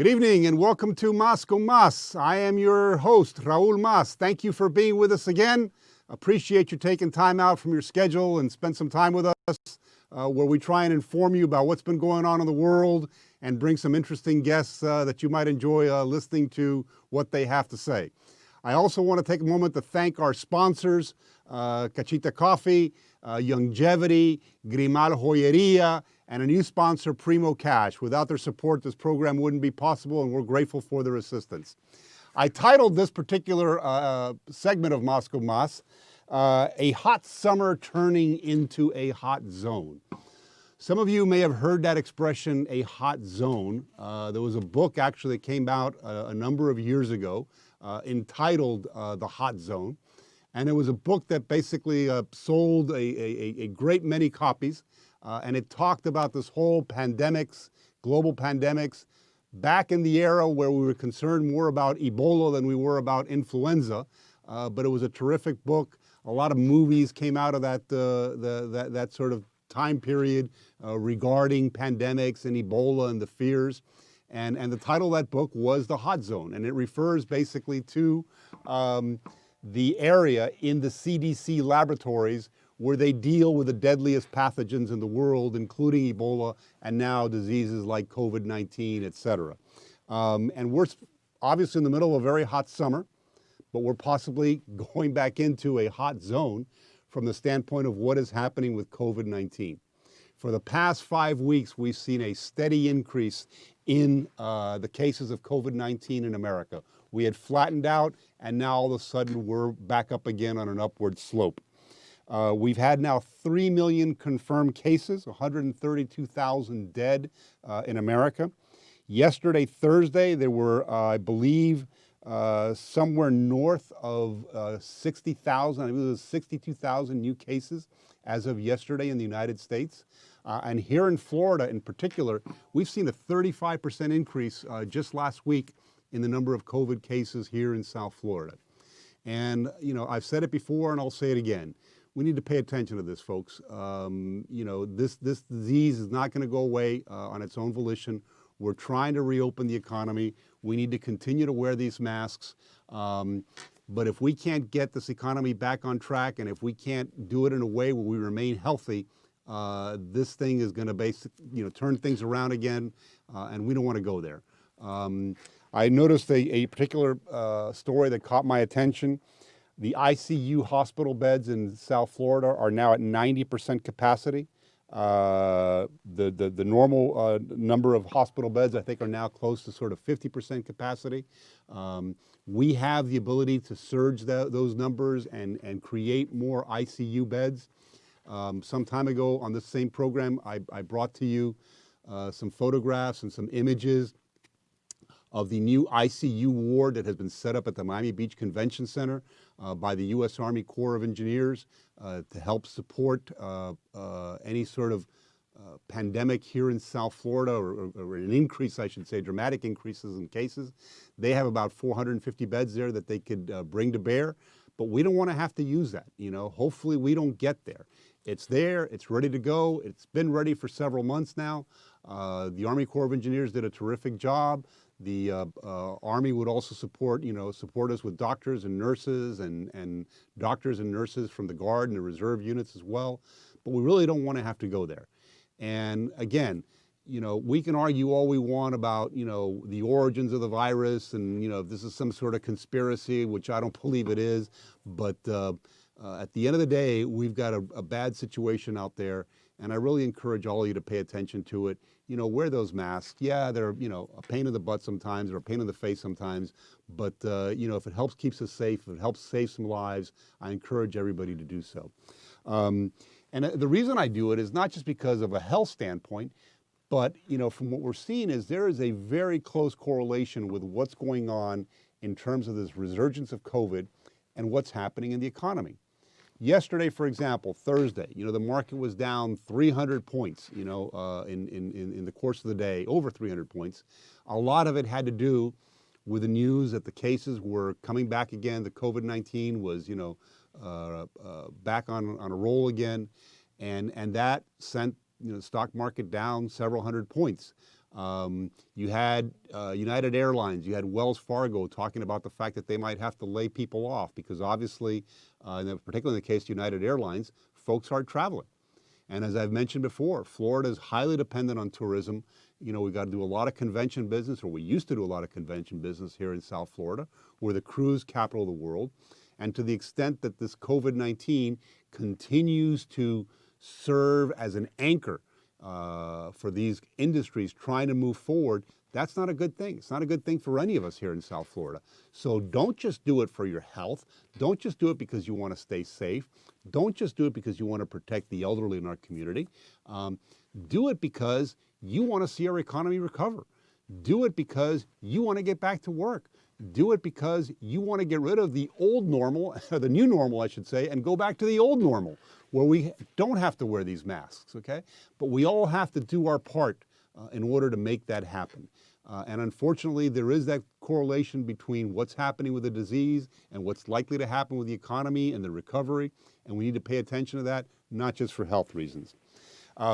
Good evening and welcome to Mas con Mas. I am your host, Raul Mas. Thank you for being with us again. Appreciate you taking time out from your schedule and spend some time with us where we try and inform you about what's been going on in the world and bring some interesting guests that you might enjoy listening to what they have to say. I also want to take a moment to thank our sponsors, Cachita Coffee, Longevity, Grimal Joyeria, and a new sponsor, Primo Cash. Without their support, this program wouldn't be possible, and we're grateful for their assistance. I titled this particular segment of Mas con Mas, A Hot Summer Turning into a Hot Zone. Some of you may have heard that expression, a hot zone. There was a book actually that came out a number of years ago entitled The Hot Zone. And it was a book that basically sold a great many copies. And it talked about this whole pandemics, global pandemics, back in the era where we were concerned more about Ebola than we were about influenza. But it was a terrific book. A lot of movies came out of that sort of time period regarding pandemics and Ebola and the fears. And the title of that book was The Hot Zone. And it refers basically to the area in the CDC laboratories where they deal with the deadliest pathogens in the world, including Ebola and now diseases like COVID-19, et cetera. And we're obviously in the middle of a very hot summer, but we're possibly going back into a hot zone from the standpoint of what is happening with COVID-19. For the past 5 weeks, we've seen a steady increase in the cases of COVID-19 in America. We had flattened out, and now all of a sudden we're back up again on an upward slope. We've had now 3 million confirmed cases, 132,000 dead in America. Yesterday, Thursday, there were, I believe, somewhere north of 60,000, I believe it was 62,000 new cases as of yesterday in the United States. And here in Florida in particular, we've seen a 35% increase just last week in the number of COVID cases here in South Florida. And, you know, I've said it before and I'll say it again. We need to pay attention to this, folks. You know, this disease is not going to go away on its own volition. We're trying to reopen the economy. We need to continue to wear these masks. But if we can't get this economy back on track and if we can't do it in a way where we remain healthy, this thing is going to basically, turn things around again, and we don't want to go there. I noticed a particular story that caught my attention. The ICU hospital beds in South Florida are now at 90% capacity. The normal number of hospital beds, I think, are now close to sort of 50% capacity. We have the ability to surge those numbers and create more ICU beds. Some time ago on this same program, I brought to you some photographs and some images of the new ICU ward that has been set up at the Miami Beach Convention Center by the U.S. Army Corps of Engineers to help support any sort of pandemic here in South Florida, or an increase, I should say, dramatic increases in cases. They have about 450 beds there that they could bring to bear, but we don't want to have to use that. Hopefully we don't get there. It's there, it's ready to go. It's been ready for several months now. The Army Corps of Engineers did a terrific job. The Army would also support us with doctors and nurses and doctors and nurses from the Guard and the Reserve units as well. But we really don't want to have to go there. And again, we can argue all we want about, the origins of the virus and, if this is some sort of conspiracy, which I don't believe it is. But at the end of the day, we've got a bad situation out there. And I really encourage all of you to pay attention to it. Wear those masks. Yeah, they're, a pain in the butt sometimes or a pain in the face sometimes. But, if it helps keeps us safe, if it helps save some lives, I encourage everybody to do so. And the reason I do it is not just because of a health standpoint, but, from what we're seeing is there is a very close correlation with what's going on in terms of this resurgence of COVID and what's happening in the economy. Yesterday, for example, Thursday, the market was down 300 points, in the course of the day, over 300 points. A lot of it had to do with the news that the cases were coming back again. The COVID-19 was, back on a roll again. And that sent, the stock market down several hundred points. You had United Airlines, you had Wells Fargo talking about the fact that they might have to lay people off because obviously, particularly in the case of United Airlines, folks aren't traveling. And as I've mentioned before, Florida is highly dependent on tourism. You know, we've got to do a lot of convention business, or we used to do a lot of convention business here in South Florida. We're the cruise capital of the world. And to the extent that this COVID-19 continues to serve as an anchor for these industries trying to move forward, that's not a good thing. It's not a good thing for any of us here in South Florida. So don't just do it for your health. Don't just do it because you want to stay safe. Don't just do it because you want to protect the elderly in our community. Do it because you want to see our economy recover. Do it because you want to get back to work. Do it because you want to get rid of the old normal, the new normal, I should say, and go back to the old normal where we don't have to wear these masks, okay? But we all have to do our part in order to make that happen. And unfortunately, there is that correlation between what's happening with the disease and what's likely to happen with the economy and the recovery. And we need to pay attention to that, not just for health reasons.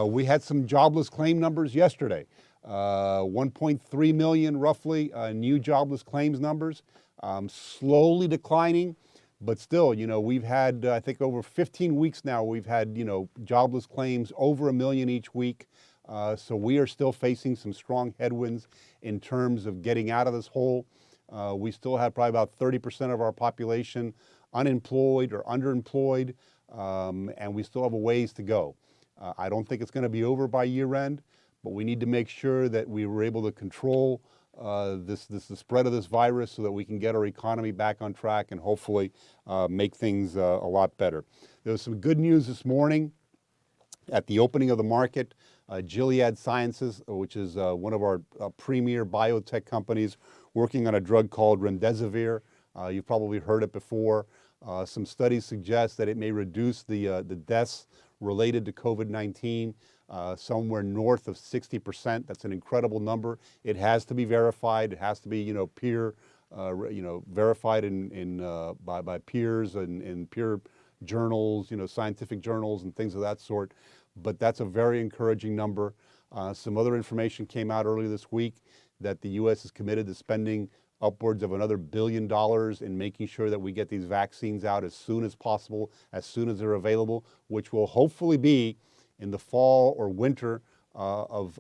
We had some jobless claim numbers yesterday. 1.3 million roughly new jobless claims numbers, slowly declining, but still, you know, we've had, I think over 15 weeks now, we've had, you know, jobless claims over 1 million each week. So we are still facing some strong headwinds in terms of getting out of this hole. We still have probably about 30% of our population unemployed or underemployed, and we still have a ways to go. I don't think it's going to be over by year end, but we need to make sure that we were able to control the spread of this virus so that we can get our economy back on track and hopefully make things a lot better. There was some good news this morning at the opening of the market. Gilead Sciences, which is one of our premier biotech companies, working on a drug called remdesivir. You've probably heard it before. Some studies suggest that it may reduce the deaths related to COVID-19 somewhere north of 60%. That's an incredible number. It has to be verified. It has to be, you know, peer, verified by peers and in peer journals, you know, scientific journals and things of that sort. But that's a very encouraging number. Some other information came out earlier this week that the U.S. is committed to spending upwards of another $1 billion in making sure that we get these vaccines out as soon as possible, as soon as they're available, which will hopefully be in the fall or winter of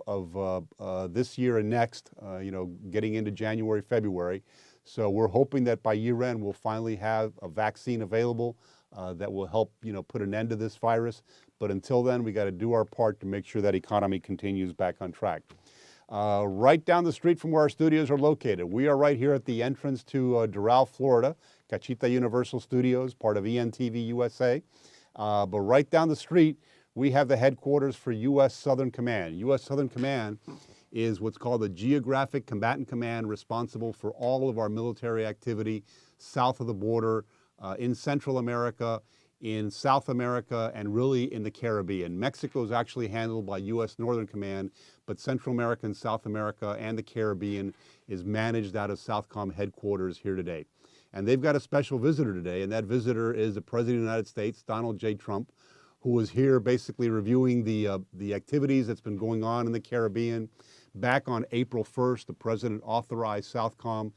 this year and next, you know, getting into January, February. So we're hoping that by year end, we'll finally have a vaccine available that will help, you know, put an end to this virus. But until then, we got to do our part to make sure that economy continues back on track. Right down the street from where our studios are located. We are right here at the entrance to Doral, Florida, Cachita Universal Studios, part of ENTV USA. But right down the street, we have the headquarters for U.S. Southern Command. U.S. Southern Command is what's called the Geographic Combatant Command, responsible for all of our military activity south of the border, in Central America, in South America, and really in the Caribbean. Mexico is actually handled by U.S. Northern Command, but Central America and South America and the Caribbean is managed out of Southcom headquarters here today. And they've got a special visitor today, and that visitor is the President of the United States, Donald J. Trump, who was here basically reviewing the activities that's been going on in the Caribbean. Back on April 1st, the President authorized Southcom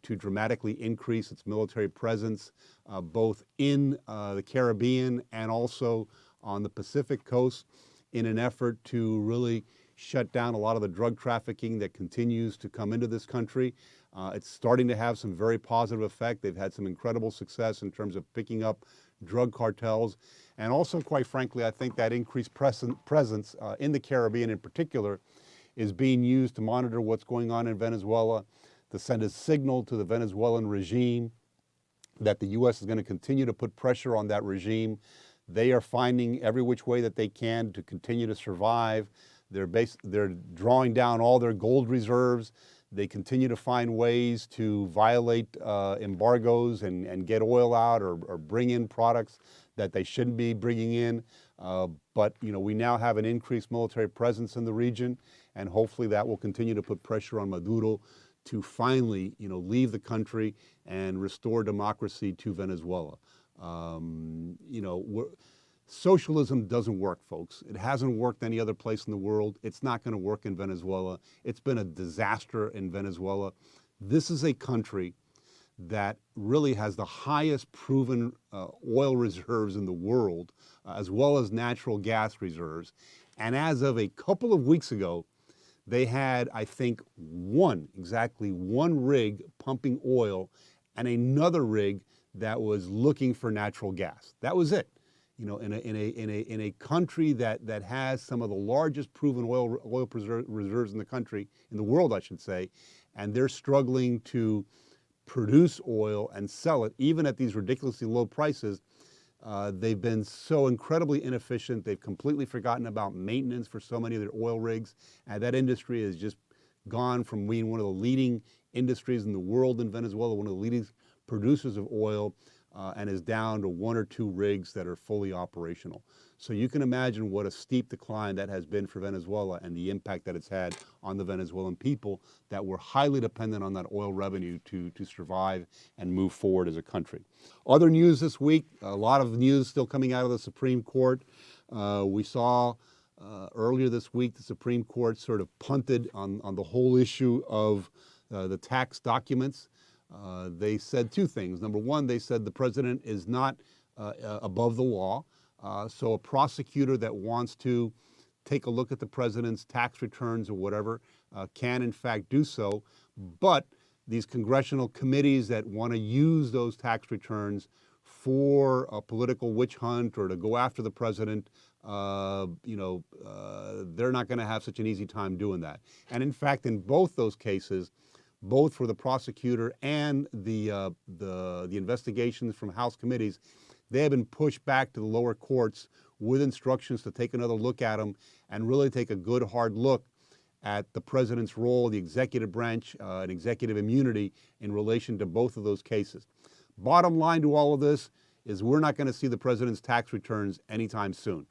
to dramatically increase its military presence both in the Caribbean and also on the Pacific coast in an effort to really shut down a lot of the drug trafficking that continues to come into this country. It's starting to have some very positive effect. They've had some incredible success in terms of picking up drug cartels. And also, quite frankly, I think that increased presence in the Caribbean in particular is being used to monitor what's going on in Venezuela, to send a signal to the Venezuelan regime that the U.S. is going to continue to put pressure on that regime. They are finding every which way that they can to continue to survive. They're drawing down all their gold reserves. They continue to find ways to violate embargoes and get oil out or bring in products that they shouldn't be bringing in. But you know, we now have an increased military presence in the region, and hopefully that will continue to put pressure on Maduro to finally, you know, leave the country and restore democracy to Venezuela. You know, Socialism doesn't work, folks. It hasn't worked any other place in the world. It's not going to work in Venezuela. It's been a disaster in Venezuela. This is a country that really has the highest proven oil reserves in the world, as well as natural gas reserves. And as of a couple of weeks ago, they had, I think, exactly one rig pumping oil and another rig that was looking for natural gas. That was it. You know, in a country that has some of the largest proven oil reserves in the country, in the world, I should say, and they're struggling to produce oil and sell it, even at these ridiculously low prices. They've been so incredibly inefficient. They've completely forgotten about maintenance for so many of their oil rigs. And that industry has just gone from being one of the leading industries in the world in Venezuela, one of the leading producers of oil, and is down to one or two rigs that are fully operational. So you can imagine what a steep decline that has been for Venezuela and the impact that it's had on the Venezuelan people that were highly dependent on that oil revenue to survive and move forward as a country. Other news this week, a lot of news still coming out of the Supreme Court. We saw earlier this week the Supreme Court sort of punted on the whole issue of the tax documents. They said two things. Number one, they said the president is not above the law. So a prosecutor that wants to take a look at the president's tax returns or whatever can in fact do so. But these congressional committees that want to use those tax returns for a political witch hunt or to go after the president, they're not going to have such an easy time doing that. And in fact, in both those cases, both for the prosecutor and the investigations from House committees, they have been pushed back to the lower courts with instructions to take another look at them and really take a good hard look at the president's role, the executive branch, and executive immunity in relation to both of those cases. Bottom line to all of this is we're not going to see the president's tax returns anytime soon.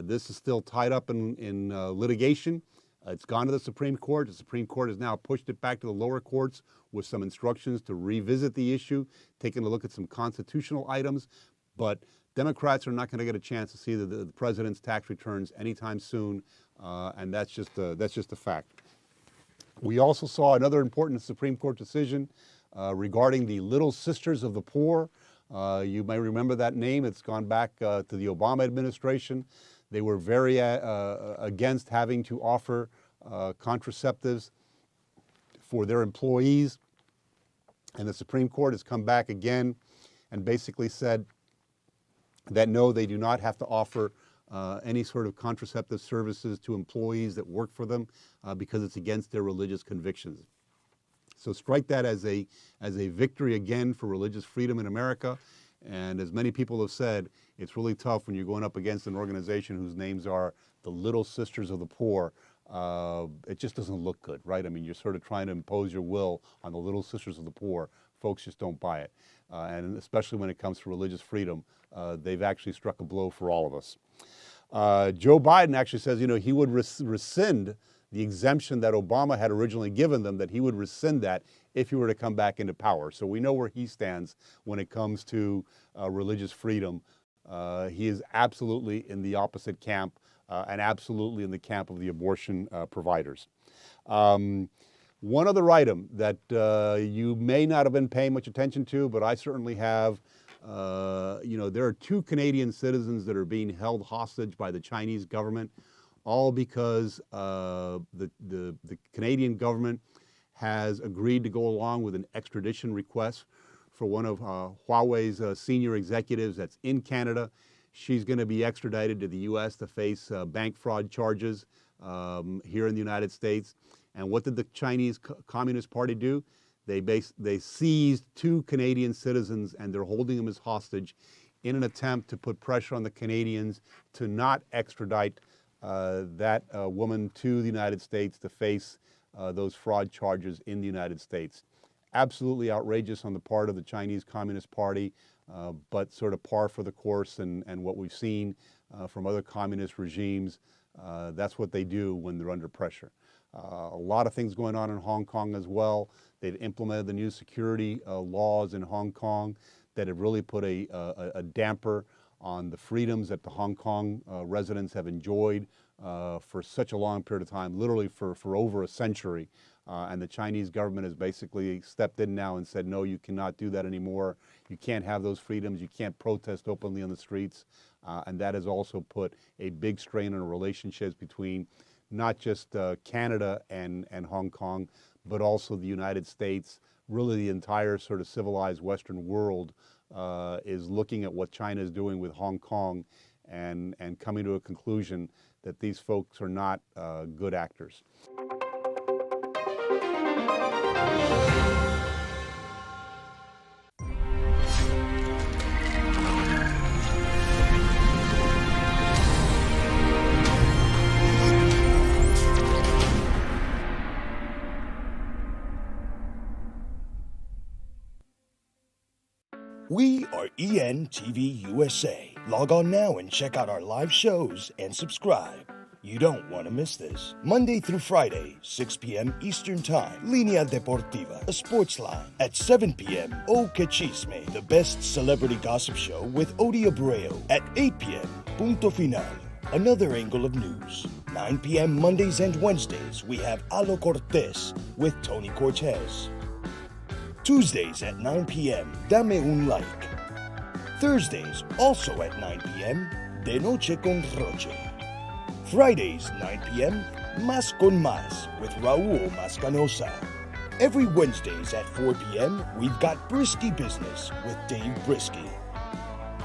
This is still tied up in litigation. It's gone to the Supreme Court. The Supreme Court has now pushed it back to the lower courts with some instructions to revisit the issue, taking a look at some constitutional items. But Democrats are not going to get a chance to see the president's tax returns anytime soon, and that's just a fact. We also saw another important Supreme Court decision regarding the Little Sisters of the Poor. You may remember that name. It's gone back to the Obama administration. They were very against having to offer contraceptives for their employees. And the Supreme Court has come back again and basically said that no, they do not have to offer any sort of contraceptive services to employees that work for them because it's against their religious convictions. So strike that as a victory again for religious freedom in America. And as many people have said, it's really tough when you're going up against an organization whose names are the Little Sisters of the Poor. It just doesn't look good, right? I mean, you're sort of trying to impose your will on the Little Sisters of the Poor. Folks just don't buy it. And especially when it comes to religious freedom, they've actually struck a blow for all of us. Joe Biden actually says, he would rescind the exemption that Obama had originally given them, that he would rescind that if he were to come back into power. So we know where he stands when it comes to religious freedom. He is absolutely in the opposite camp and absolutely in the camp of the abortion providers. One other item that you may not have been paying much attention to, but I certainly have. There are two Canadian citizens that are being held hostage by the Chinese government, all because the Canadian government has agreed to go along with an extradition request for one of Huawei's senior executives that's in Canada. She's going to be extradited to the U.S. to face bank fraud charges here in the United States. And what did the Chinese Communist Party do? They seized two Canadian citizens and they're holding them as hostage in an attempt to put pressure on the Canadians to not extradite that woman to the United States to face those fraud charges in the United States. Absolutely outrageous on the part of the Chinese Communist Party, but sort of par for the course and what we've seen from other communist regimes. That's what they do when they're under pressure. A lot of things going on in Hong Kong as well. They've implemented the new security laws in Hong Kong that have really put a damper on the freedoms that the Hong Kong residents have enjoyed for such a long period of time, literally for over a century. And the Chinese government has basically stepped in now and said, no, you cannot do that anymore. You can't have those freedoms. You can't protest openly on the streets. And that has also put a big strain on the relationships between not just Canada and Hong Kong, but also the United States. Really the entire sort of civilized Western world is looking at what China is doing with Hong Kong and coming to a conclusion that these folks are not good actors. We are ENTV USA. Log on now and check out our live shows and subscribe. You don't want to miss this. Monday through Friday, 6 p.m. Eastern Time, Linea Deportiva, a sports line. At 7 p.m., O Que Chisme, the best celebrity gossip show with Odi Abreu. At 8 p.m., Punto Final, another angle of news. 9 p.m. Mondays and Wednesdays, we have Alo Cortez with Tony Cortez. Tuesdays at 9 p.m., Dame Un Like. Thursdays, also at 9 p.m., De Noche con Roche. Fridays, 9 p.m., Mas con Mas with Raul Mascanosa. Every Wednesdays at 4 p.m., we've got Brisky Business with Dave Brisky.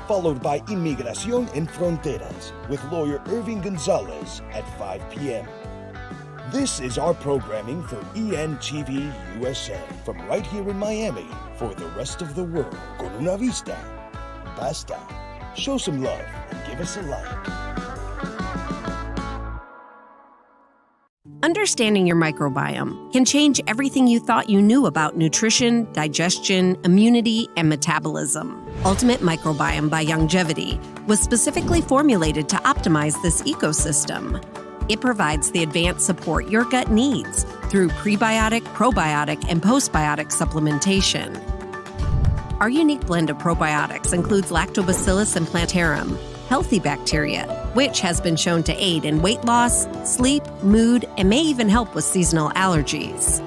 Followed by Inmigración en Fronteras with lawyer Irving Gonzalez at 5 p.m. This is our programming for ENTV USA from right here in Miami for the rest of the world. Con una vista, basta. Show some love and give us a like. Understanding your microbiome can change everything you thought you knew about nutrition, digestion, immunity, and metabolism. Ultimate Microbiome by Youngevity was specifically formulated to optimize this ecosystem. It provides the advanced support your gut needs through prebiotic, probiotic, and postbiotic supplementation. Our unique blend of probiotics includes Lactobacillus and Plantarum, healthy bacteria, which has been shown to aid in weight loss, sleep, mood, and may even help with seasonal allergies.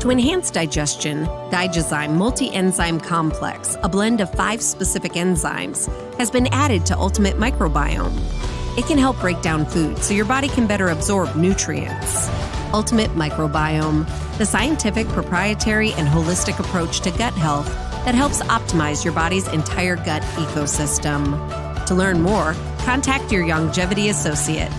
To enhance digestion, Digizyme Multi-Enzyme Complex, a blend of 5 specific enzymes, has been added to Ultimate Microbiome. It can help break down food so your body can better absorb nutrients. Ultimate Microbiome, the scientific, proprietary, and holistic approach to gut health that helps optimize your body's entire gut ecosystem. To learn more, contact your Youngevity associate.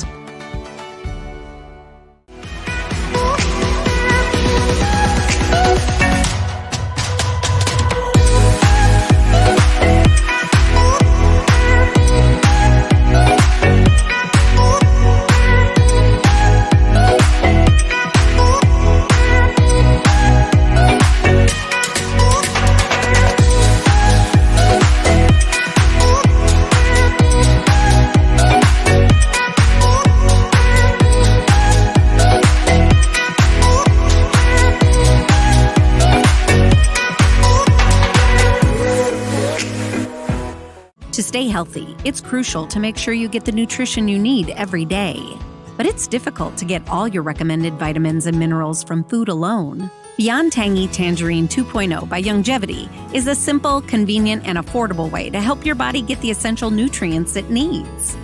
To stay healthy, it's crucial to make sure you get the nutrition you need every day. But it's difficult to get all your recommended vitamins and minerals from food alone. Beyond Tangy Tangerine 2.0 by Youngevity is a simple, convenient, and affordable way to help your body get the essential nutrients it needs.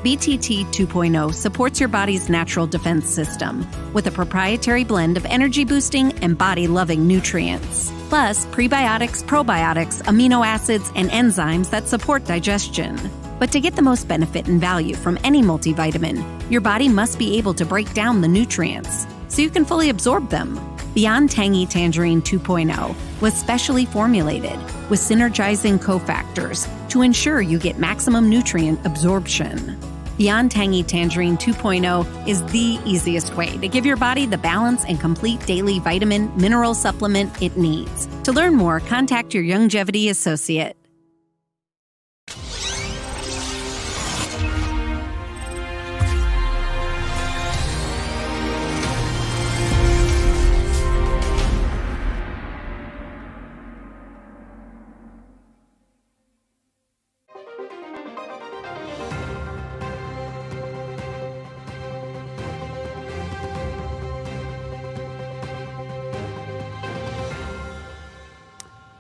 BTT 2.0 supports your body's natural defense system with a proprietary blend of energy-boosting and body-loving nutrients, plus prebiotics, probiotics, amino acids, and enzymes that support digestion. But to get the most benefit and value from any multivitamin, your body must be able to break down the nutrients so you can fully absorb them. Beyond Tangy Tangerine 2.0 was specially formulated with synergizing cofactors to ensure you get maximum nutrient absorption. Beyond Tangy Tangerine 2.0 is the easiest way to give your body the balance and complete daily vitamin, mineral supplement it needs. To learn more, contact your Youngevity associate.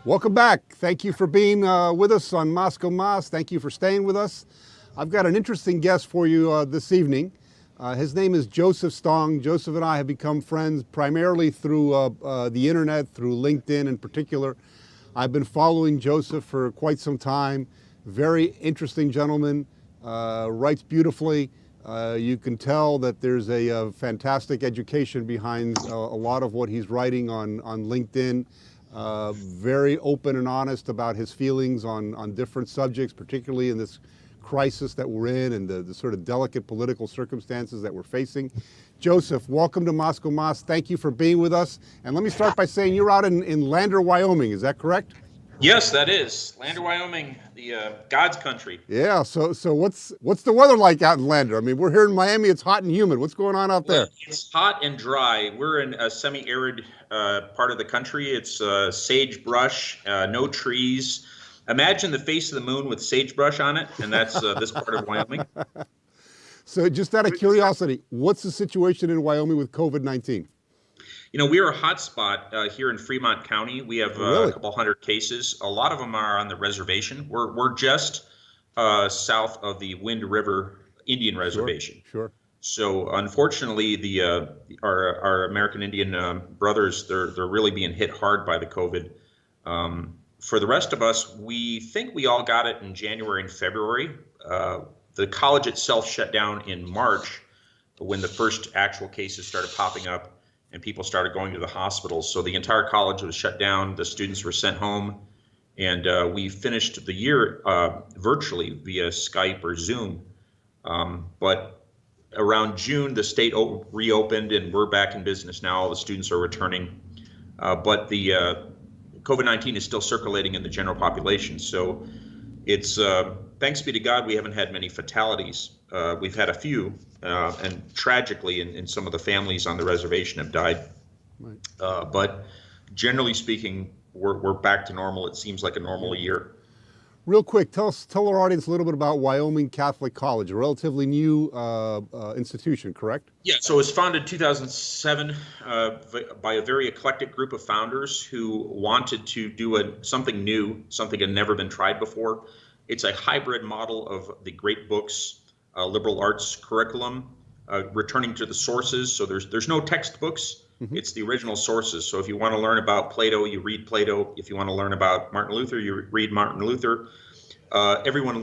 Welcome back. Thank you for being with us on Moscow Mas. Thank you for staying with us. I've got an interesting guest for you this evening. His name is Joseph Stong. Joseph and I have become friends primarily through the internet, through LinkedIn in particular. I've been following Joseph for quite some time. Very interesting gentleman, writes beautifully. You can tell that there's a fantastic education behind a lot of what he's writing on LinkedIn. Very open and honest about his feelings on different subjects, particularly in this crisis that we're in and the sort of delicate political circumstances that we're facing. Joseph, welcome to Moscow Mas. Thank you for being with us. And let me start by saying you're out in Lander, Wyoming. Is that correct? Yes, that is. Lander, Wyoming, the God's country. Yeah, so what's the weather like out in Lander? I mean, we're here in Miami, it's hot and humid. What's going on out there? It's hot and dry. We're in a semi-arid part of the country. It's sagebrush, no trees. Imagine the face of the moon with sagebrush on it, and that's this part of Wyoming. So just out of curiosity, what's the situation in Wyoming with COVID-19? You know, we are a hot spot here in Fremont County. We have Really? a couple hundred cases. A lot of them are on the reservation. We're just south of the Wind River Indian Reservation. Sure. So unfortunately, our American Indian brothers, they're really being hit hard by the COVID. For the rest of us, we think we all got it in January and February. The college itself shut down in March when the first actual cases started popping up and people started going to the hospitals. So the entire college was shut down. The students were sent home. And we finished the year virtually via Skype or Zoom. But around June, the state reopened and we're back in business now. All the students are returning. But the COVID-19 is still circulating in the general population. So it's, thanks be to God, we haven't had many fatalities. We've had a few, and tragically, in some of the families on the reservation have died. Right. But generally speaking, we're back to normal. It seems like a normal year. Real quick, tell our audience a little bit about Wyoming Catholic College, a relatively new institution, correct? Yeah, so it was founded in 2007 by a very eclectic group of founders who wanted to do something new, something had never been tried before. It's a hybrid model of the great books, liberal arts curriculum, returning to the sources. So there's no textbooks. Mm-hmm. It's the original sources. So if you want to learn about Plato, you read Plato. If you want to learn about Martin Luther, you read Martin Luther. Everyone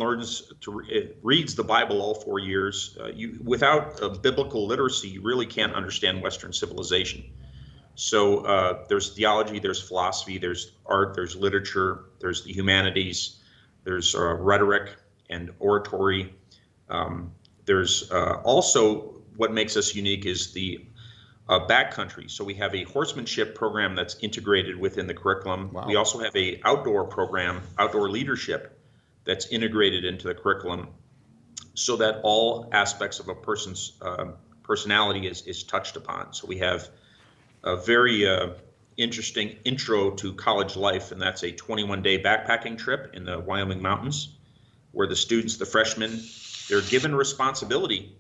reads the Bible all 4 years. Without biblical literacy, you really can't understand Western civilization. So there's theology, there's philosophy, there's art, there's literature, there's the humanities, there's rhetoric and oratory. There's also what makes us unique is the backcountry. So we have a horsemanship program that's integrated within the curriculum. Wow. We also have a outdoor program, outdoor leadership, that's integrated into the curriculum so that all aspects of a person's personality is touched upon. So we have a very interesting intro to college life, and that's a 21-day backpacking trip in the Wyoming mountains where the students, the freshmen, they're given responsibility.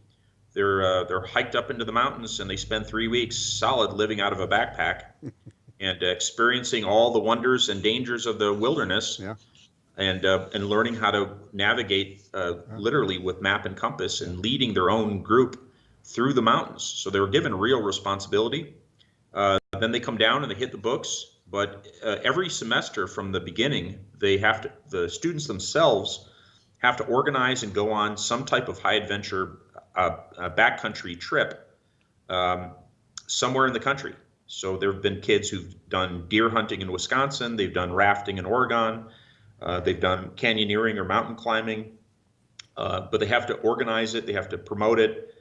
They're hiked up into the mountains and they spend 3 weeks solid living out of a backpack and experiencing all the wonders and dangers of the wilderness. Yeah. And learning how to navigate literally with map and compass and leading their own group through the mountains. So they were given real responsibility. Then they come down and they hit the books. But every semester from the beginning, the students themselves have to organize and go on some type of high adventure backcountry trip somewhere in the country. So there have been kids who've done deer hunting in Wisconsin. They've done rafting in Oregon. They've done canyoneering or mountain climbing, but they have to organize it. They have to promote it,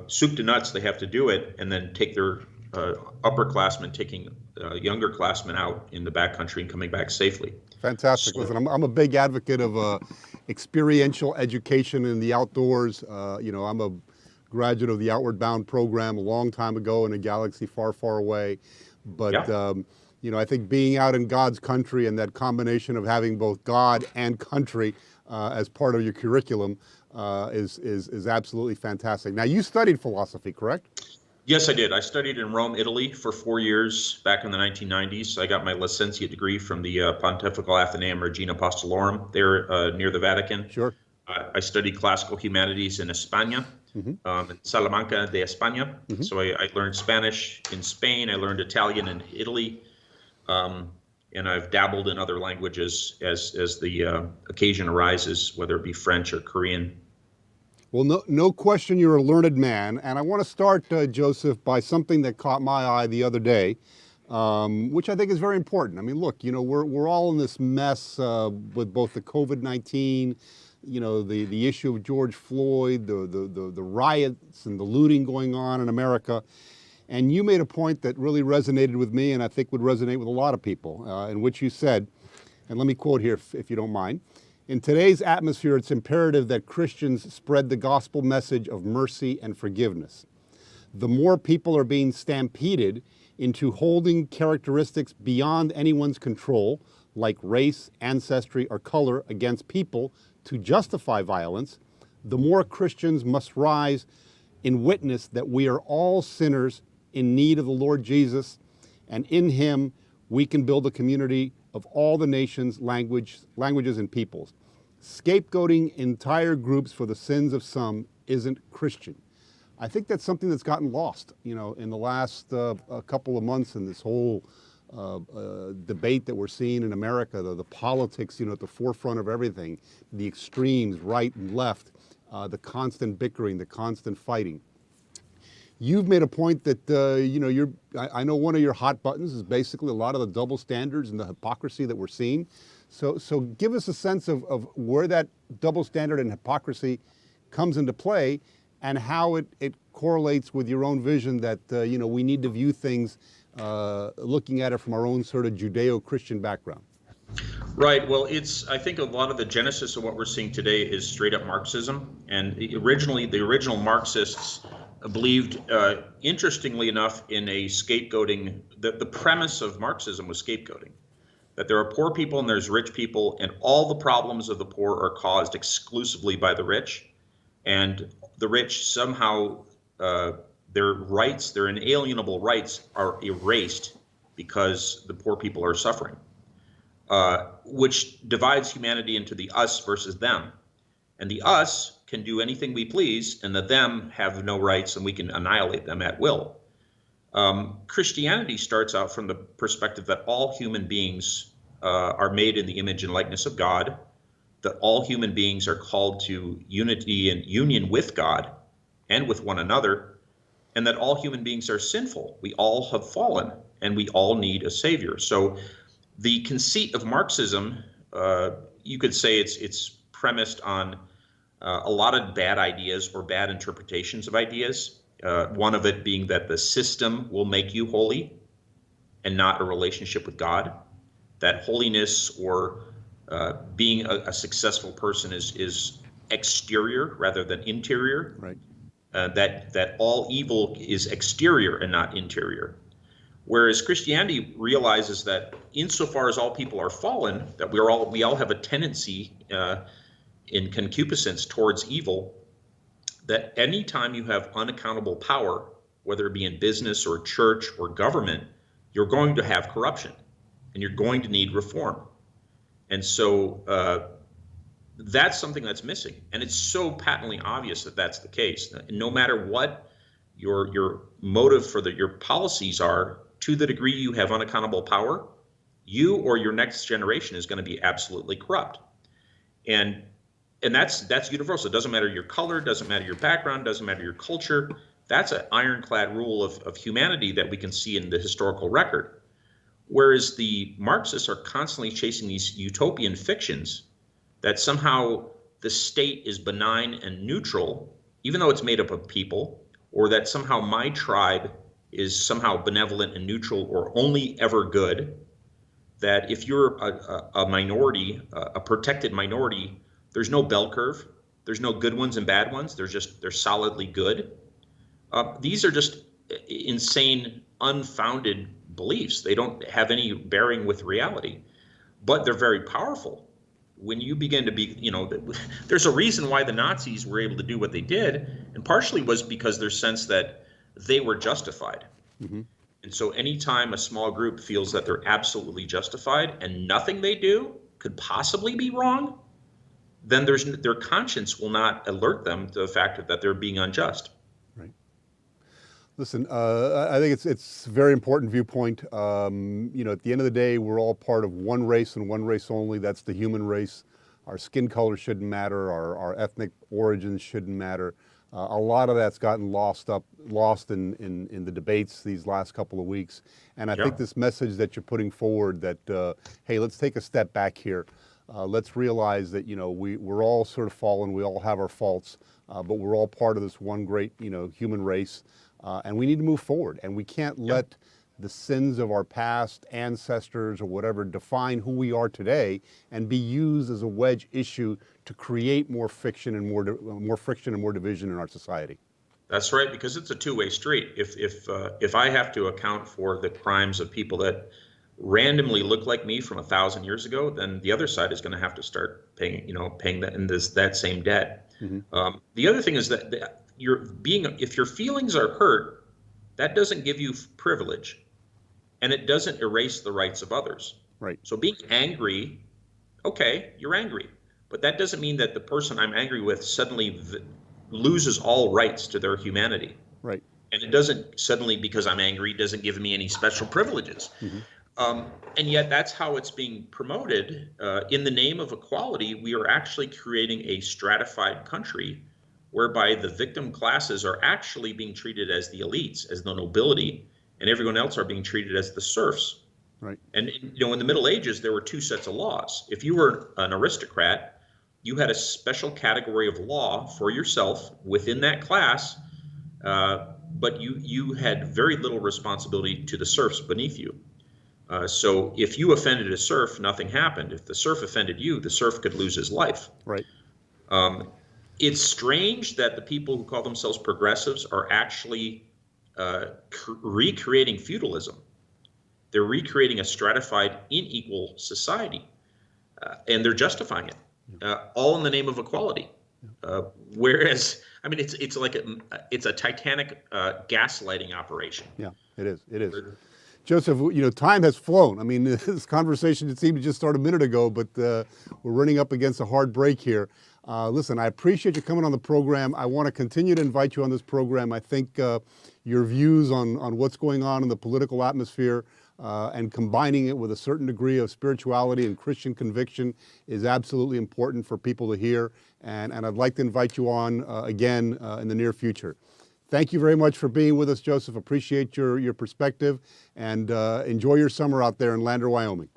soup to nuts. They have to do it, and then take their upperclassmen taking younger classmen out in the backcountry and coming back safely. Fantastic. So, Listen, I'm a big advocate of experiential education in the outdoors. I'm a graduate of the Outward Bound program a long time ago in a galaxy far, far away. But I think being out in God's country and that combination of having both God and country as part of your curriculum is absolutely fantastic. Now, you studied philosophy, correct? Yes, I did. I studied in Rome, Italy for 4 years back in the 1990s. I got my licentiate degree from the Pontifical Athenaeum Regina Apostolorum there near the Vatican. Sure. I studied classical humanities in España, in Salamanca de España. So I learned Spanish in Spain. I learned Italian in Italy. And I've dabbled in other languages as the occasion arises, whether it be French or Korean. Well, no question you're a learned man. And I want to start, Joseph, by something that caught my eye the other day, which I think is very important. I mean, look, we're all in this mess with both the COVID-19, the issue of George Floyd, the riots and the looting going on in America. And you made a point that really resonated with me and I think would resonate with a lot of people, in which you said, and let me quote here if you don't mind, "In today's atmosphere, it's imperative that Christians spread the gospel message of mercy and forgiveness. The more people are being stampeded into holding characteristics beyond anyone's control, like race, ancestry, or color, against people to justify violence, the more Christians must rise in witness that we are all sinners in need of the Lord Jesus, and in him we can build a community of all the nations, languages, and peoples. Scapegoating entire groups for the sins of some isn't Christian." I think that's something that's gotten lost, in the last couple of months in this whole debate that we're seeing in America, the politics, at the forefront of everything, the extremes, right and left, the constant bickering, the constant fighting. You've made a point that, I know one of your hot buttons is basically a lot of the double standards and the hypocrisy that we're seeing. So give us a sense of where that double standard and hypocrisy comes into play and how it correlates with your own vision that, we need to view things looking at it from our own sort of Judeo-Christian background. Right. Well, I think a lot of the genesis of what we're seeing today is straight up Marxism. And originally, the original Marxists believed, interestingly enough, in a scapegoating. The premise of Marxism was scapegoating, that there are poor people and there's rich people, and all the problems of the poor are caused exclusively by the rich. And the rich somehow, their rights, their inalienable rights, are erased because the poor people are suffering, which divides humanity into the us versus them. And the us can do anything we please, and the them have no rights, and we can annihilate them at will. Christianity starts out from the perspective that all human beings are made in the image and likeness of God, that all human beings are called to unity and union with God and with one another, and that all human beings are sinful. We all have fallen, and we all need a savior. So the conceit of Marxism, you could say it's premised on a lot of bad ideas or bad interpretations of ideas. One of it being that the system will make you holy and not a relationship with God. That holiness or being a successful person is exterior rather than interior. Right. That all evil is exterior and not interior. Whereas Christianity realizes that insofar as all people are fallen, that we all have a tendency in concupiscence towards evil, that anytime you have unaccountable power, whether it be in business or church or government, you're going to have corruption and you're going to need reform. And so that's something that's missing. And it's so patently obvious that that's the case. No matter what your motive for your policies are, to the degree you have unaccountable power, you or your next generation is going to be absolutely corrupt. And that's universal. It doesn't matter your color, doesn't matter your background, doesn't matter your culture. That's an ironclad rule of humanity that we can see in the historical record. Whereas the Marxists are constantly chasing these utopian fictions that somehow the state is benign and neutral, even though it's made up of people, or that somehow my tribe is somehow benevolent and neutral or only ever good, that if you're a minority, a protected minority, there's no bell curve. There's no good ones and bad ones. They're solidly good. These are just insane, unfounded beliefs. They don't have any bearing with reality, but they're very powerful. When you begin to be, there's a reason why the Nazis were able to do what they did, and partially was because their sense that they were justified. And so anytime a small group feels that they're absolutely justified and nothing they do could possibly be wrong, then their conscience will not alert them to the fact that they're being unjust. Right. Listen, I think it's a very important viewpoint. You know, at the end of the day, we're all part of one race and one race only. That's the human race. Our skin color shouldn't matter. Our ethnic origins shouldn't matter. A lot of that's gotten lost in the debates these last couple of weeks. And I think this message that you're putting forward that, hey, let's take a step back here. Let's realize that, you know, we're all sort of fallen. We all have our faults, but we're all part of this one great, you know, human race. And we need to move forward. And we can't let the sins of our past ancestors or whatever define who we are today and be used as a wedge issue to create more friction and more division in our society. That's right, because it's a two-way street. If I have to account for the crimes of people that randomly look like me from 1,000 years ago, then the other side is going to have to start paying that same debt. The other thing is that if your feelings are hurt, that doesn't give you privilege, and it doesn't erase the rights of others. Right. So being angry, okay, you're angry, but that doesn't mean that the person I'm angry with suddenly loses all rights to their humanity. Right. And it doesn't suddenly, because I'm angry, doesn't give me any special privileges. And yet that's how it's being promoted. In the name of equality, we are actually creating a stratified country whereby the victim classes are actually being treated as the elites, as the nobility, and everyone else are being treated as the serfs. Right. And you know, in the Middle Ages, there were two sets of laws. If you were an aristocrat, you had a special category of law for yourself within that class, but you had very little responsibility to the serfs beneath you. So if you offended a serf, nothing happened. If the serf offended you, the serf could lose his life. Right. It's strange that the people who call themselves progressives are actually recreating feudalism. They're recreating a stratified, unequal society, and they're justifying it, all in the name of equality. Whereas, I mean, it's like it's a titanic gaslighting operation. Yeah, it is. It is. Joseph, you know, time has flown. I mean, this conversation, it seemed to just start a minute ago, but we're running up against a hard break here. Listen, I appreciate you coming on the program. I want to continue to invite you on this program. I think your views on what's going on in the political atmosphere and combining it with a certain degree of spirituality and Christian conviction is absolutely important for people to hear. And I'd like to invite you on again in the near future. Thank you very much for being with us, Joseph. Appreciate your perspective, and enjoy your summer out there in Lander, Wyoming.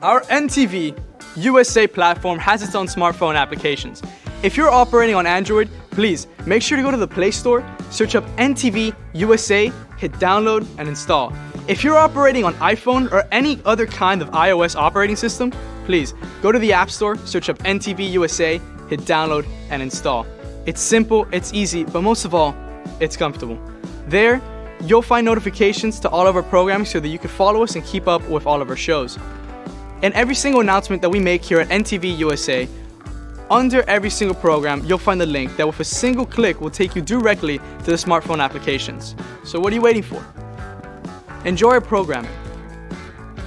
Our NTV USA platform has its own smartphone applications. If you're operating on Android, please make sure to go to the Play Store, search up NTV USA, hit download and install. If you're operating on iPhone or any other kind of iOS operating system, please go to the App Store, search up NTV USA, hit download and install. It's simple, it's easy, but most of all, it's comfortable. There, you'll find notifications to all of our programming so that you can follow us and keep up with all of our shows. And every single announcement that we make here at NTV USA, under every single program, you'll find a link that with a single click will take you directly to the smartphone applications. So what are you waiting for? Enjoy our programming.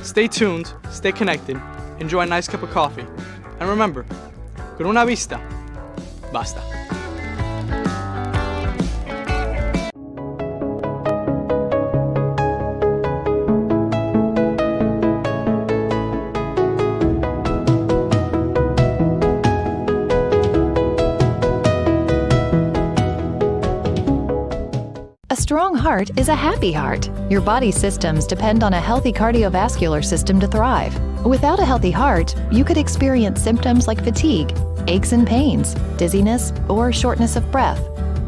Stay tuned, stay connected, enjoy a nice cup of coffee. And remember, con una vista, basta. A strong heart is a happy heart. Your body's systems depend on a healthy cardiovascular system to thrive. Without a healthy heart, you could experience symptoms like fatigue, aches and pains, dizziness, or shortness of breath.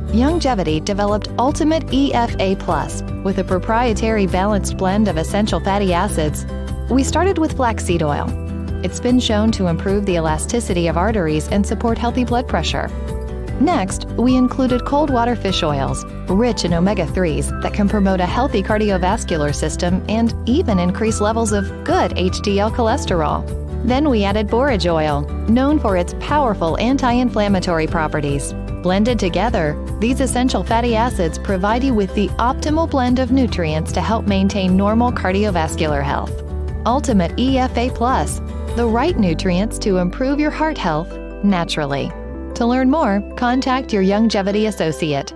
Youngevity developed Ultimate EFA Plus with a proprietary balanced blend of essential fatty acids. We started with flaxseed oil. It's been shown to improve the elasticity of arteries and support healthy blood pressure. Next, we included cold water fish oils, rich in omega-3s that can promote a healthy cardiovascular system and even increase levels of good HDL cholesterol. Then we added borage oil, known for its powerful anti-inflammatory properties. Blended together, these essential fatty acids provide you with the optimal blend of nutrients to help maintain normal cardiovascular health. Ultimate EFA Plus, the right nutrients to improve your heart health naturally. To learn more, contact your Youngevity associate.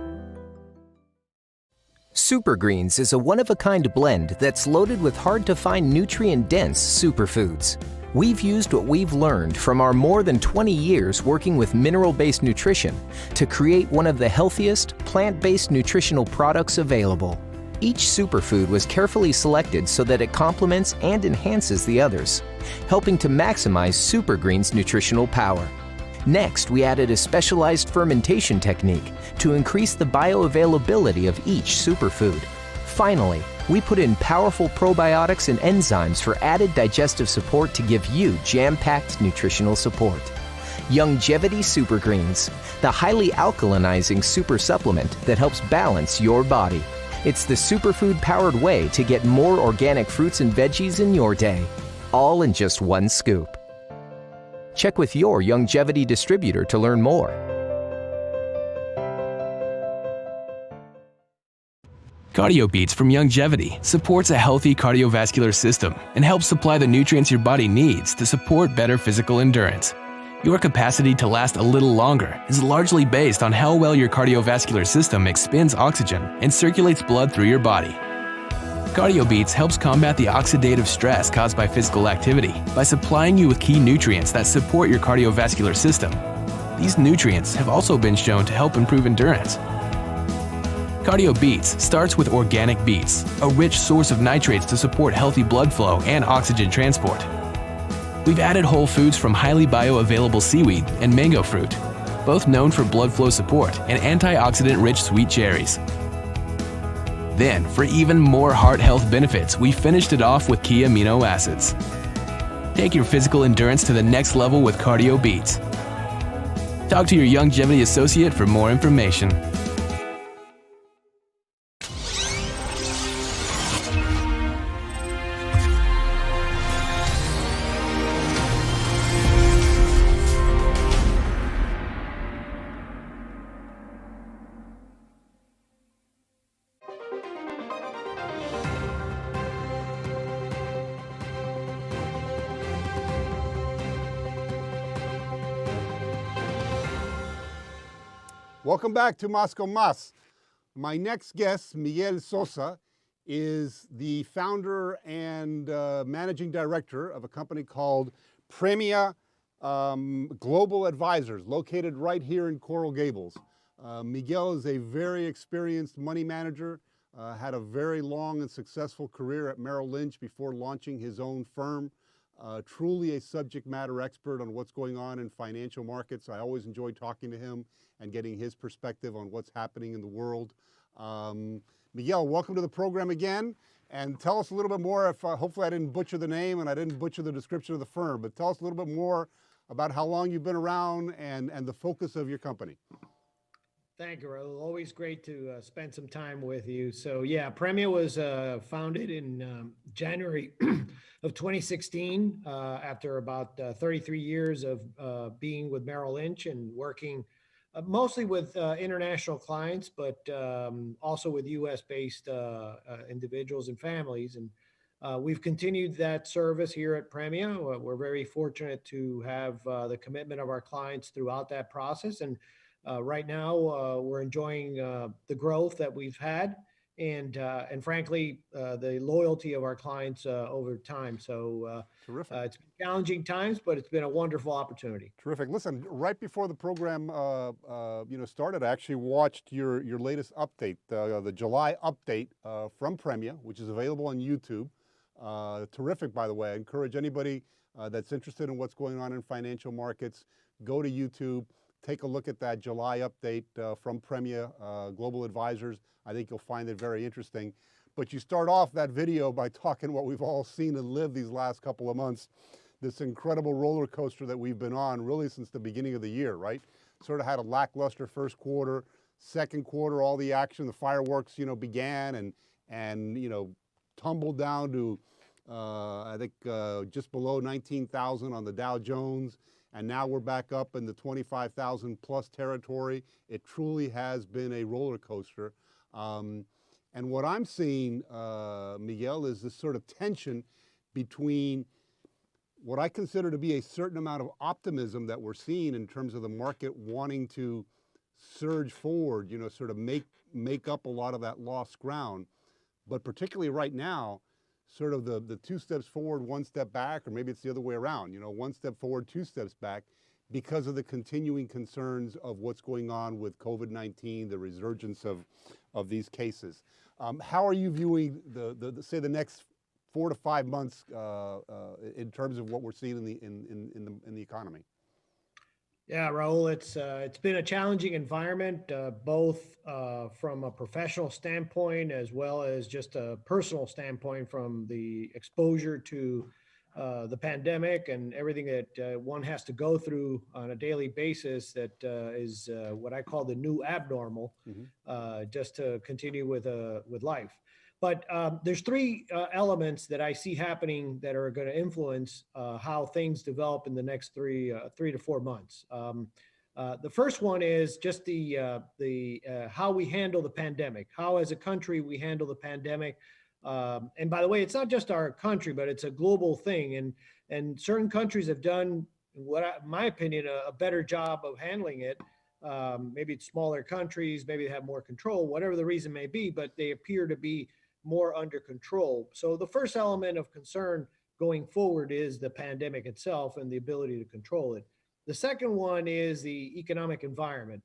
Super Greens is a one-of-a-kind blend that's loaded with hard-to-find nutrient-dense superfoods. We've used what we've learned from our more than 20 years working with mineral-based nutrition to create one of the healthiest, plant-based nutritional products available. Each superfood was carefully selected so that it complements and enhances the others, helping to maximize Super Greens' nutritional power. Next, we added a specialized fermentation technique to increase the bioavailability of each superfood. Finally, we put in powerful probiotics and enzymes for added digestive support to give you jam-packed nutritional support. Youngevity Super Greens, the highly alkalinizing super supplement that helps balance your body. It's the superfood-powered way to get more organic fruits and veggies in your day, all in just one scoop. Check with your Youngevity distributor to learn more. CardioBeats from Youngevity supports a healthy cardiovascular system and helps supply the nutrients your body needs to support better physical endurance. Your capacity to last a little longer is largely based on how well your cardiovascular system expends oxygen and circulates blood through your body. CardioBeats helps combat the oxidative stress caused by physical activity by supplying you with key nutrients that support your cardiovascular system. These nutrients have also been shown to help improve endurance. CardioBeats starts with organic beets, a rich source of nitrates to support healthy blood flow and oxygen transport. We've added whole foods from highly bioavailable seaweed and mango fruit, both known for blood flow support, and antioxidant-rich sweet cherries. Then, for even more heart health benefits, we finished it off with key amino acids. Take your physical endurance to the next level with CardioBeats. Talk to your Youngevity associate for more information. Welcome back to Más con Más. My next guest, Miguel Sosa, is the founder and managing director of a company called Premia Global Advisors, located right here in Coral Gables. Miguel is a very experienced money manager, had a very long and successful career at Merrill Lynch before launching his own firm. Truly a subject matter expert on what's going on in financial markets. I always enjoy talking to him and getting his perspective on what's happening in the world. Miguel, welcome to the program again. And tell us a little bit more, if hopefully I didn't butcher the name and I didn't butcher the description of the firm, but tell us a little bit more about how long you've been around and the focus of your company. Thank you, Raul. Always great to spend some time with you. So yeah, Premia was founded in January of 2016 after about 33 years of being with Merrill Lynch and working mostly with international clients, but also with US-based individuals and families. And we've continued that service here at Premia. We're very fortunate to have the commitment of our clients throughout that process. And right now, we're enjoying the growth that we've had and frankly, the loyalty of our clients over time. So Terrific. It's been challenging times, but it's been a wonderful opportunity. Terrific. Listen, right before the program started, I actually watched your latest update, the July update from Premia, which is available on YouTube. Terrific, by the way. I encourage anybody that's interested in what's going on in financial markets, go to YouTube. Take a look at that July update from Premia Global Advisors. I think you'll find it very interesting. But you start off that video by talking what we've all seen and lived these last couple of months. this incredible roller coaster that we've been on really since the beginning of the year, right? Sort of had a lackluster first quarter, second quarter, all the action, the fireworks, began and tumbled down to, I think, just below 19,000 on the Dow Jones. And now we're back up in the 25,000 plus territory. It truly has been a roller coaster. And what I'm seeing, Miguel, is this sort of tension between what I consider to be a certain amount of optimism that we're seeing in terms of the market wanting to surge forward, sort of make up a lot of that lost ground. But particularly right now, sort of the 2 steps forward, 1 step back, or maybe it's the other way around, 1 step forward, 2 steps back, because of the continuing concerns of what's going on with COVID-19, the resurgence of these cases. How are you viewing say the next 4 to 5 months in terms of what we're seeing in the economy? Yeah, Raul, it's been a challenging environment, both from a professional standpoint as well as just a personal standpoint from the exposure to the pandemic and everything that one has to go through on a daily basis that is what I call the new abnormal, just to continue with life. But there's 3 elements that I see happening that are going to influence how things develop in the next 3 to 4 months. The first one is just the how we handle the pandemic, how as a country we handle the pandemic. And by the way, it's not just our country, but it's a global thing. And certain countries have done, in my opinion, a better job of handling it. Maybe it's smaller countries, maybe they have more control, whatever the reason may be, but they appear to be more under control. So the first element of concern going forward is the pandemic itself and the ability to control it. The second one is the economic environment.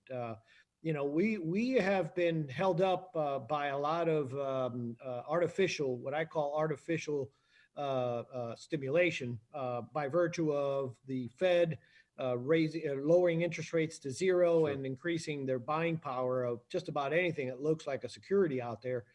We have been held up by a lot of what I call artificial stimulation by virtue of the Fed lowering interest rates to zero and increasing their buying power of just about anything that looks like a security out there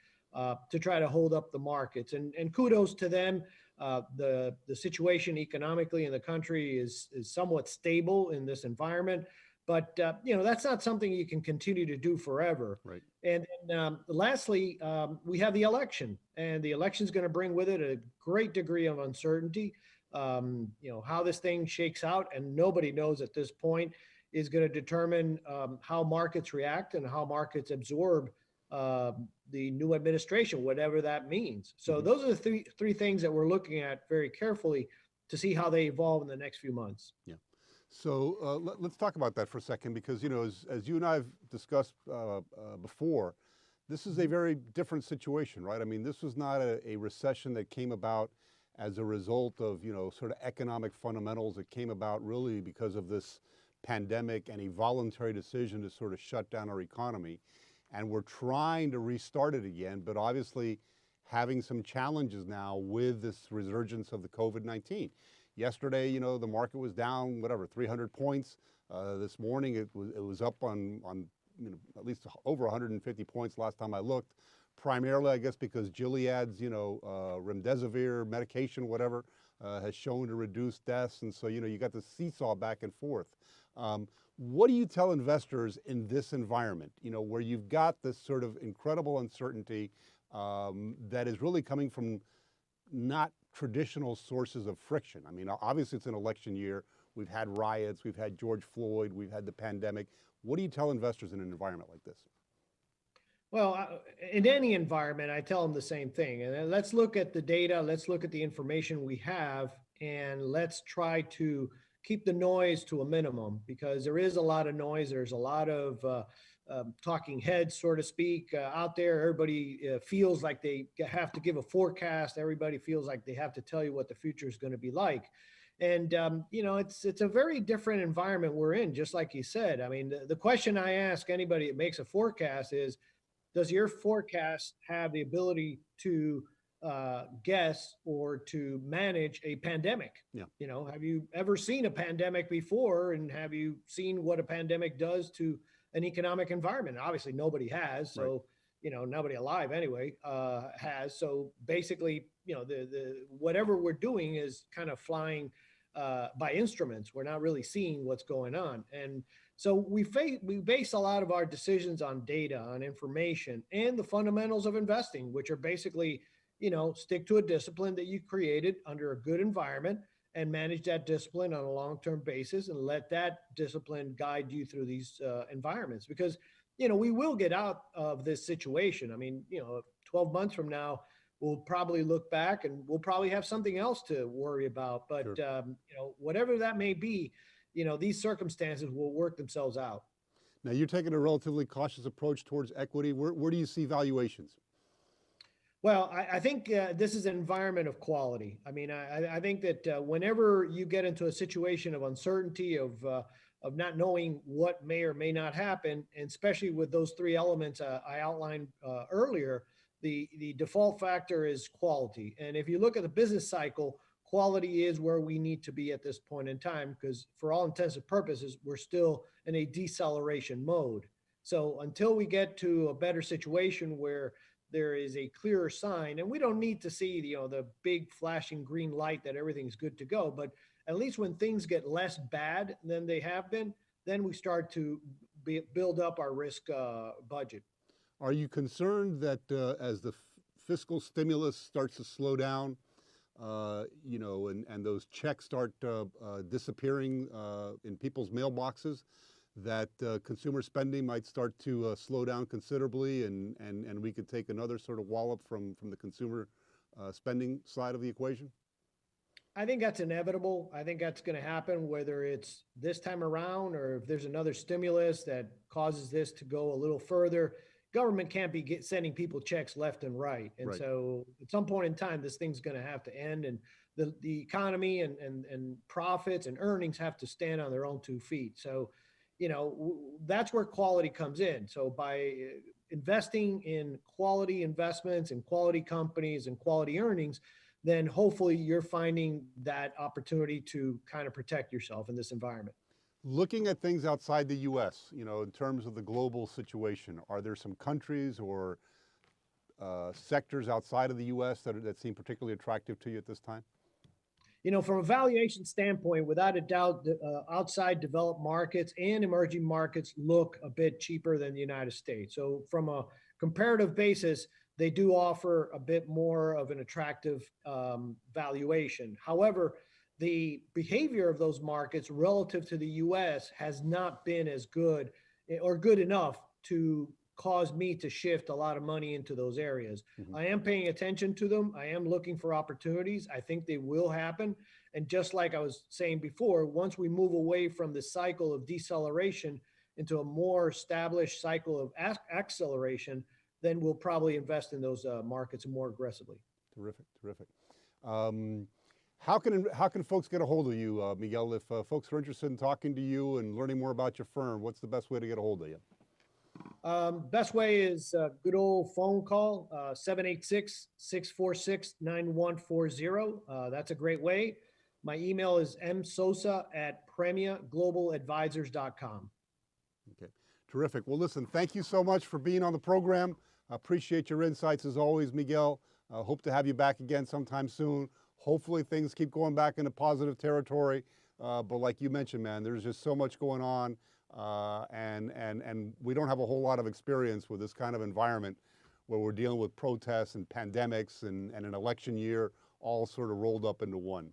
to try to hold up the markets. And kudos to them. The situation economically in the country is somewhat stable in this environment. But, that's not something you can continue to do forever. Right. And then, lastly, we have the election. And the election is going to bring with it a great degree of uncertainty. How this thing shakes out, and nobody knows at this point, is going to determine how markets react and how markets absorb the new administration, whatever that means. So those are the three things that we're looking at very carefully to see how they evolve in the next few months. Yeah. So let's talk about that for a second, because, as you and I have discussed before, this is a very different situation, right? I mean, this was not a recession that came about as a result of, sort of economic fundamentals. It came about really because of this pandemic and a voluntary decision to sort of shut down our economy. And we're trying to restart it again, but obviously having some challenges now with this resurgence of the COVID-19. Yesterday, the market was down, 300 points. This morning, it was up on at least over 150 points last time I looked. Primarily, I guess, because Gilead's, remdesivir medication, whatever, has shown to reduce deaths. And so, you got the seesaw back and forth. What do you tell investors in this environment, where you've got this sort of incredible uncertainty that is really coming from not traditional sources of friction? I mean, obviously it's an election year. We've had riots, we've had George Floyd, we've had the pandemic. What do you tell investors in an environment like this? Well, in any environment, I tell them the same thing. And let's look at the data, let's look at the information we have, and let's try to keep the noise to a minimum, because there is a lot of noise. There's a lot of talking heads, so to speak, out there. Everybody feels like they have to give a forecast. Everybody feels like they have to tell you what the future is going to be like. And, it's a very different environment we're in, just like you said. I mean, the question I ask anybody that makes a forecast is, does your forecast have the ability to guess or to manage a pandemic? Yeah. Have you ever seen a pandemic before, and have you seen what a pandemic does to an economic environment? Obviously nobody has. So, right. Nobody alive anyway has. So basically, the whatever we're doing is kind of flying by instruments. We're not really seeing what's going on. And so we base a lot of our decisions on data, on information, and the fundamentals of investing, which are basically, stick to a discipline that you created under a good environment and manage that discipline on a long-term basis and let that discipline guide you through these environments. Because, we will get out of this situation. I mean, 12 months from now, we'll probably look back and we'll probably have something else to worry about. But, Sure. Whatever that may be, these circumstances will work themselves out. Now, you're taking a relatively cautious approach towards equity. Where do you see valuations? Well, I think this is an environment of quality. I mean, I think that whenever you get into a situation of uncertainty, of not knowing what may or may not happen, and especially with those three elements I outlined earlier, the default factor is quality. And if you look at the business cycle, quality is where we need to be at this point in time, because for all intents and purposes, we're still in a deceleration mode. So until we get to a better situation where there is a clearer sign, and we don't need to see the big flashing green light that everything's good to go, but at least when things get less bad than they have been, then we start to build up our risk budget. Are you concerned that as the fiscal stimulus starts to slow down, and those checks start disappearing in people's mailboxes, that consumer spending might start to slow down considerably, and we could take another sort of wallop from the consumer spending side of the equation? I think that's inevitable. I think that's going to happen, whether it's this time around or if there's another stimulus that causes this to go a little further. Government can't be sending people checks left and right. And Right. so at some point in time, this thing's going to have to end, and the economy and profits and earnings have to stand on their own 2 feet. So, that's where quality comes in. So by investing in quality investments and quality companies and quality earnings, then hopefully you're finding that opportunity to kind of protect yourself in this environment. Looking at things outside the U.S., in terms of the global situation, are there some countries or sectors outside of the U.S. that seem particularly attractive to you at this time? From a valuation standpoint, without a doubt, outside developed markets and emerging markets look a bit cheaper than the United States. So from a comparative basis, they do offer a bit more of an attractive valuation. However, the behavior of those markets relative to the U.S. has not been as good or good enough to cause me to shift a lot of money into those areas. Mhm. I am paying attention to them. I am looking for opportunities. I think they will happen. And just like I was saying before, once we move away from the cycle of deceleration into a more established cycle of acceleration, then we'll probably invest in those markets more aggressively. Terrific, terrific. How can folks get a hold of you, Miguel? If folks are interested in talking to you and learning more about your firm, what's the best way to get a hold of you? Best way is a good old phone call, 786-646-9140. That's a great way. My email is msosa@premiaglobaladvisors.com. Okay, terrific. Well, listen, thank you so much for being on the program. I appreciate your insights as always, Miguel. Hope to have you back again sometime soon. Hopefully things keep going back into positive territory. But like you mentioned, man, there's just so much going on. And we don't have a whole lot of experience with this kind of environment where we're dealing with protests and pandemics and an election year all sort of rolled up into one.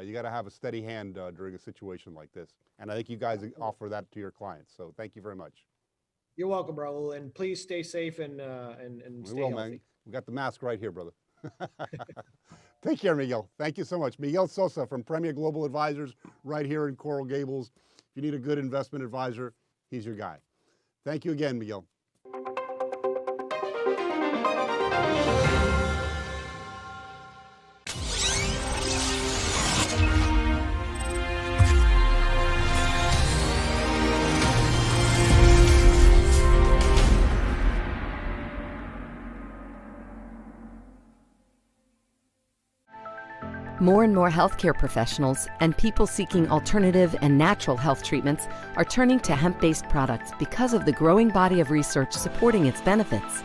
You got to have a steady hand during a situation like this. And I think you guys offer that to your clients. So thank you very much. You're welcome, Raul, and please stay safe and We stay will, healthy. man. We got the mask right here, brother. Take care, Miguel. Thank you so much. Miguel Sosa from Premia Global Advisors right here in Coral Gables. If you need a good investment advisor, he's your guy. Thank you again, Miguel. More and more healthcare professionals and people seeking alternative and natural health treatments are turning to hemp-based products because of the growing body of research supporting its benefits.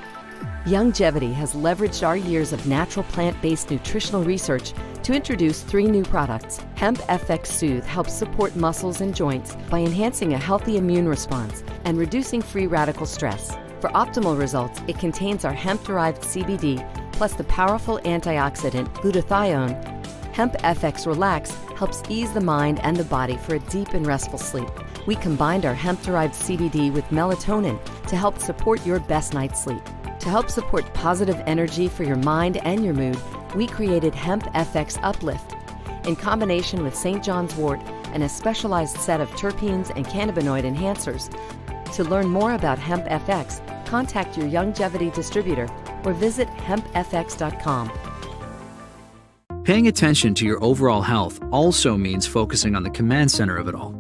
Youngevity has leveraged our years of natural plant-based nutritional research to introduce 3 new products. Hemp FX Soothe helps support muscles and joints by enhancing a healthy immune response and reducing free radical stress. For optimal results, it contains our hemp-derived CBD plus the powerful antioxidant glutathione. Hemp FX Relax helps ease the mind and the body for a deep and restful sleep. We combined our hemp-derived CBD with melatonin to help support your best night's sleep. To help support positive energy for your mind and your mood, we created Hemp FX Uplift. In combination with St. John's wort and a specialized set of terpenes and cannabinoid enhancers. To learn more about Hemp FX, contact your Youngevity distributor or visit hempfx.com. Paying attention to your overall health also means focusing on the command center of it all,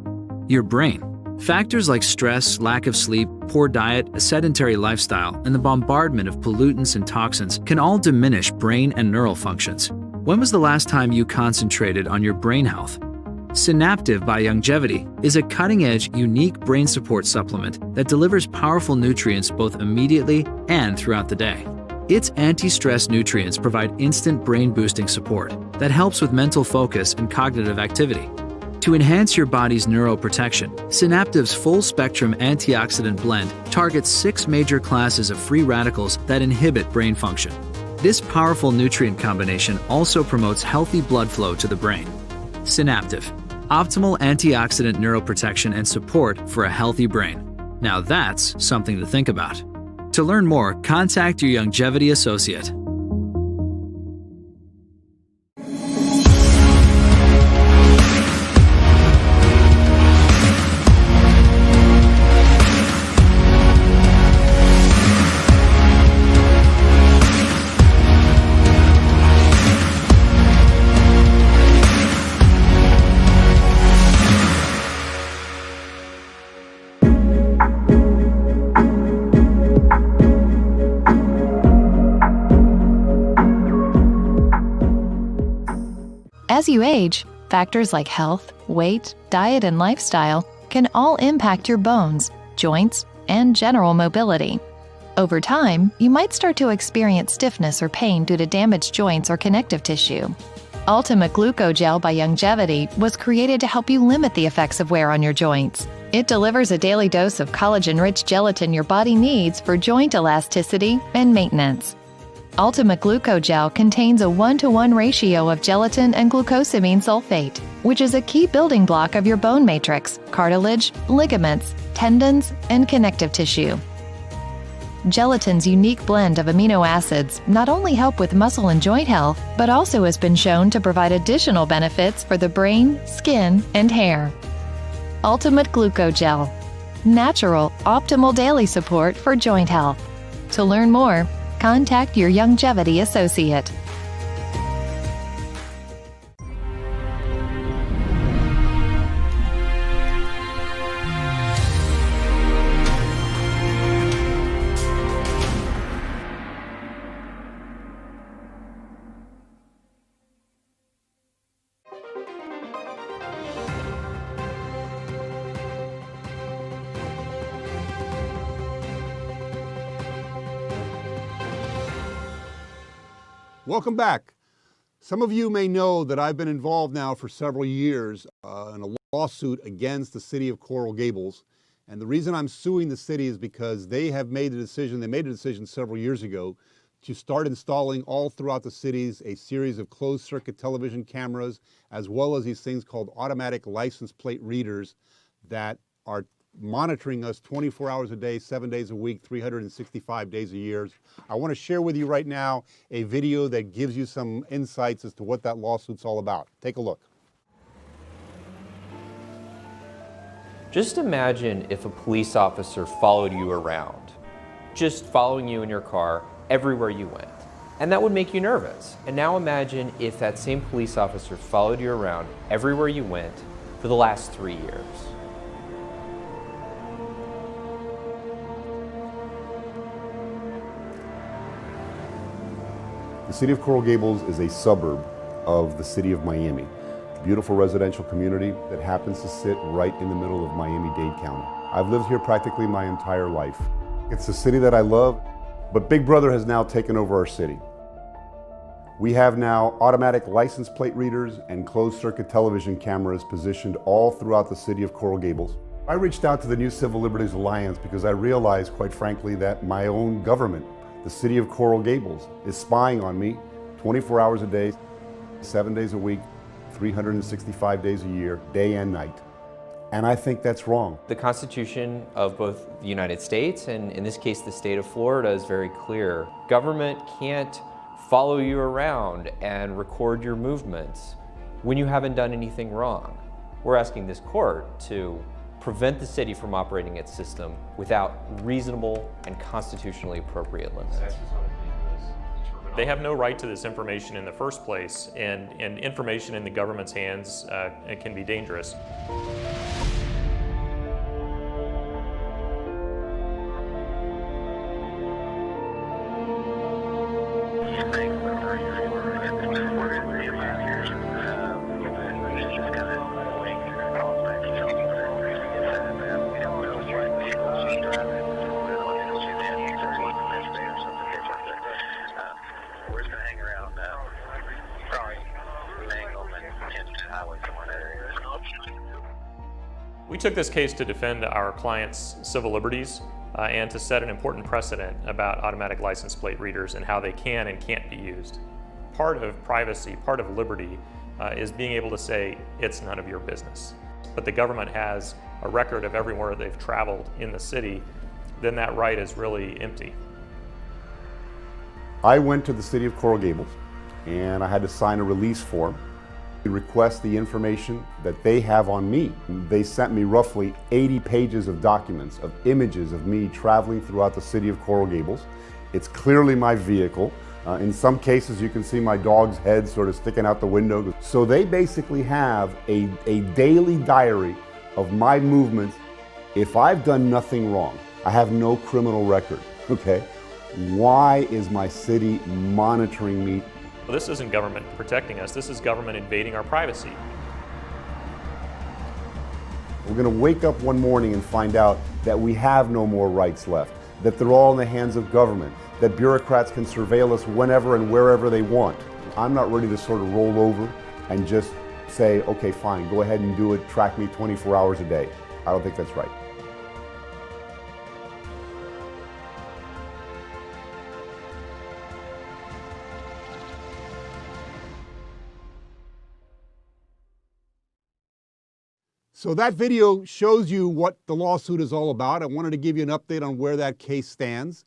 your brain. Factors like stress, lack of sleep, poor diet, a sedentary lifestyle, and the bombardment of pollutants and toxins can all diminish brain and neural functions. When was the last time you concentrated on your brain health? Synaptive by Youngevity is a cutting-edge, unique brain support supplement that delivers powerful nutrients both immediately and throughout the day. Its anti-stress nutrients provide instant brain-boosting support that helps with mental focus and cognitive activity. To enhance your body's neuroprotection, Synaptive's full-spectrum antioxidant blend targets 6 major classes of free radicals that inhibit brain function. This powerful nutrient combination also promotes healthy blood flow to the brain. Synaptive, optimal antioxidant neuroprotection and support for a healthy brain. Now that's something to think about. To learn more, contact your Youngevity associate. As you age, factors like health, weight, diet, and lifestyle can all impact your bones, joints, and general mobility. Over time, you might start to experience stiffness or pain due to damaged joints or connective tissue. Ultimate Glucogel by Youngevity was created to help you limit the effects of wear on your joints. It delivers a daily dose of collagen-rich gelatin your body needs for joint elasticity and maintenance. Ultimate Glucogel contains a 1-to-1 ratio of gelatin and glucosamine sulfate, which is a key building block of your bone matrix, cartilage, ligaments, tendons, and connective tissue. Gelatin's unique blend of amino acids not only help with muscle and joint health, but also has been shown to provide additional benefits for the brain, skin, and hair. Ultimate Glucogel. Natural, optimal daily support for joint health. To learn more, contact your Youngevity associate. Welcome back. Some of you may know that I've been involved now for several years in a lawsuit against the city of Coral Gables. And the reason I'm suing the city is because they made a decision several years ago to start installing all throughout the cities a series of closed circuit television cameras, as well as these things called automatic license plate readers that are monitoring us 24 hours a day, 7 days a week, 365 days a year. I want to share with you right now a video that gives you some insights as to what that lawsuit's all about. Take a look. Just imagine if a police officer followed you around, just following you in your car everywhere you went. And that would make you nervous. And now imagine if that same police officer followed you around everywhere you went for the last 3 years. The city of Coral Gables is a suburb of the city of Miami. A beautiful residential community that happens to sit right in the middle of Miami-Dade County. I've lived here practically my entire life. It's a city that I love. But Big Brother has now taken over our city. We have now automatic license plate readers and closed-circuit television cameras positioned all throughout the city of Coral Gables. I reached out to the New Civil Liberties Alliance because I realized, quite frankly, that my own government, the city of Coral Gables, is spying on me 24 hours a day, 7 days a week, 365 days a year, day and night. And I think that's wrong. The Constitution of both the United States and, in this case, the state of Florida is very clear. Government can't follow you around and record your movements when you haven't done anything wrong. We're asking this court to prevent the city from operating its system without reasonable and constitutionally appropriate limits. They have no right to this information in the first place, and information in the government's hands can be dangerous. We took this case to defend our clients' civil liberties and to set an important precedent about automatic license plate readers and how they can and can't be used. Part of privacy, part of liberty, is being able to say, it's none of your business. But the government has a record of everywhere they've traveled in the city, then that right is really empty. I went to the city of Coral Gables and I had to sign a release form to request the information that they have on me. They sent me roughly 80 pages of documents, of images of me traveling throughout the city of Coral Gables. It's clearly my vehicle. In some cases, you can see my dog's head sort of sticking out the window. So they basically have a daily diary of my movements. If I've done nothing wrong, I have no criminal record, okay? Why is my city monitoring me? Well, this isn't government protecting us, this is government invading our privacy. We're going to wake up one morning and find out that we have no more rights left, that they're all in the hands of government, that bureaucrats can surveil us whenever and wherever they want. I'm not ready to sort of roll over and just say, okay, fine, go ahead and do it, track me 24 hours a day. I don't think that's right. So that video shows you what the lawsuit is all about. I wanted to give you an update on where that case stands.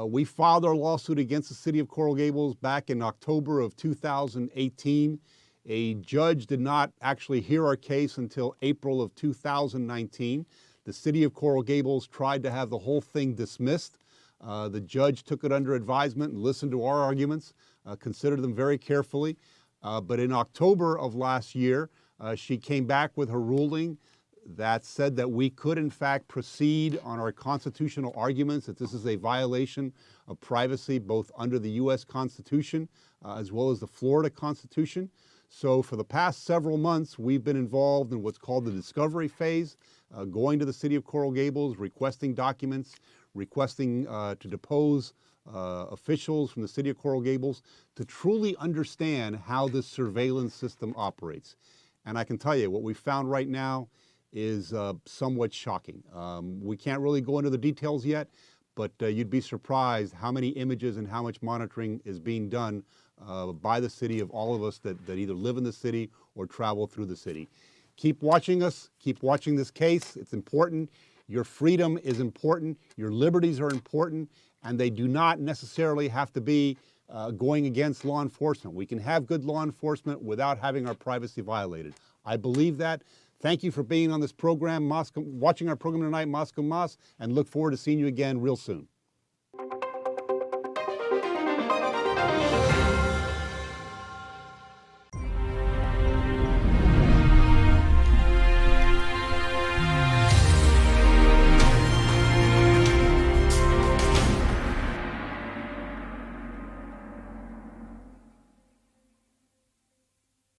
We filed our lawsuit against the city of Coral Gables back in October of 2018. A judge did not actually hear our case until April of 2019. The city of Coral Gables tried to have the whole thing dismissed. The judge took it under advisement and listened to our arguments, considered them very carefully. But in October of last year, she came back with her ruling that said that we could in fact proceed on our constitutional arguments, that this is a violation of privacy both under the U.S. Constitution as well as the Florida Constitution. So for the past several months, we've been involved in what's called the discovery phase, going to the city of Coral Gables, requesting documents, requesting to depose officials from the city of Coral Gables to truly understand how this surveillance system operates. And I can tell you, what we found right now is somewhat shocking. We can't really go into the details yet, but you'd be surprised how many images and how much monitoring is being done by the city of all of us that either live in the city or travel through the city. Keep watching us, keep watching this case. It's important. Your freedom is important. Your liberties are important, and they do not necessarily have to be going against law enforcement. We can have good law enforcement without having our privacy violated. I believe that. Thank you for being on this program, watching our program tonight, Mas con Mas, and look forward to seeing you again real soon.